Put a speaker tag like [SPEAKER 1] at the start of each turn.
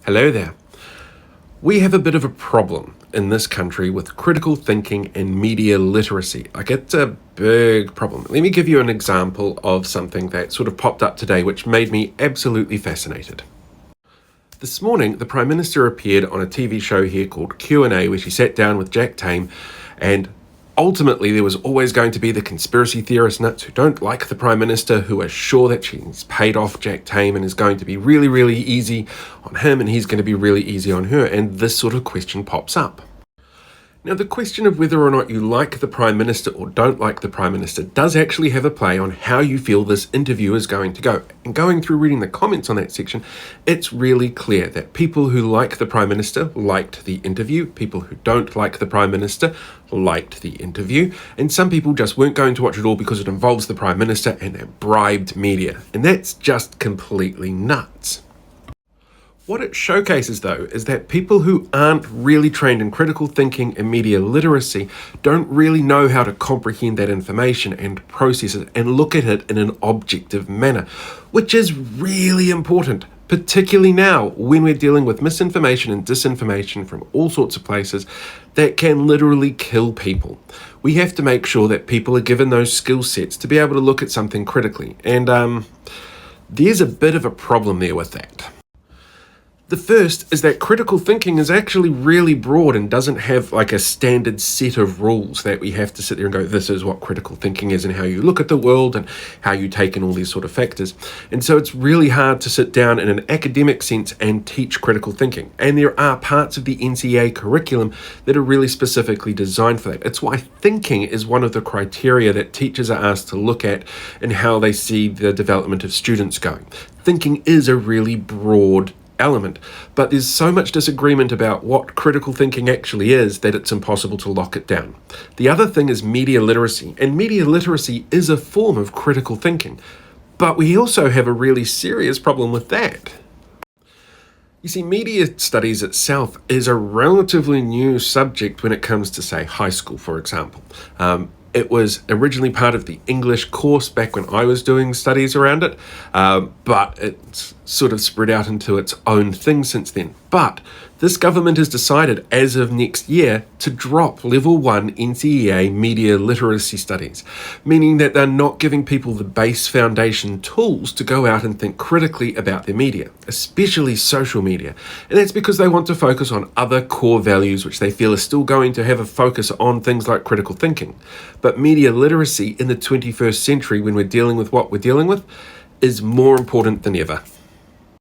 [SPEAKER 1] Hello there. We have a bit of a problem in this country with critical thinking and media literacy. Like, it's a big problem. Let me give you an example of something that sort of popped up today, which made me absolutely fascinated. This morning, the Prime Minister appeared on a TV show here called Q&A, where she sat down with Jack Tame, and ultimately there was always going to be the conspiracy theorist nuts who don't like the Prime Minister, who are sure that she's paid off Jack Tame and is going to be really, really easy on him, and he's going to be really easy on her, and this sort of question pops up. Now, the question of whether or not you like the Prime Minister or don't like the Prime Minister does actually have a play on how you feel this interview is going to go. And going through reading the comments on that section, it's really clear that people who like the Prime Minister liked the interview, people who don't like the Prime Minister liked the interview, and some people just weren't going to watch it all because it involves the Prime Minister and they're bribed media. And that's just completely nuts. What it showcases, though, is that people who aren't really trained in critical thinking and media literacy don't really know how to comprehend that information and process it and look at it in an objective manner, which is really important, particularly now when we're dealing with misinformation and disinformation from all sorts of places that can literally kill people. We have to make sure that people are given those skill sets to be able to look at something critically, and there's a bit of a problem there with that. The first is that critical thinking is actually really broad and doesn't have like a standard set of rules that we have to sit there and go, this is what critical thinking is and how you look at the world and how you take in all these sort of factors. And so it's really hard to sit down in an academic sense and teach critical thinking. And there are parts of the NCEA curriculum that are really specifically designed for that. It's why thinking is one of the criteria that teachers are asked to look at and how they see the development of students going. Thinking is a really broad element, but there's so much disagreement about what critical thinking actually is that it's impossible to lock it down. The other thing is media literacy, and media literacy is a form of critical thinking, but we also have a really serious problem with that. You see, media studies itself is a relatively new subject when it comes to, say, high school, for example. It was originally part of the English course back when I was doing studies around it, but it's sort of spread out into its own thing since then. But this government has decided, as of next year, to drop Level 1 NCEA media literacy studies, meaning that they're not giving people the base foundation tools to go out and think critically about their media, especially social media. And that's because they want to focus on other core values which they feel are still going to have a focus on things like critical thinking. But media literacy in the 21st century, when we're dealing with what we're dealing with, is more important than ever.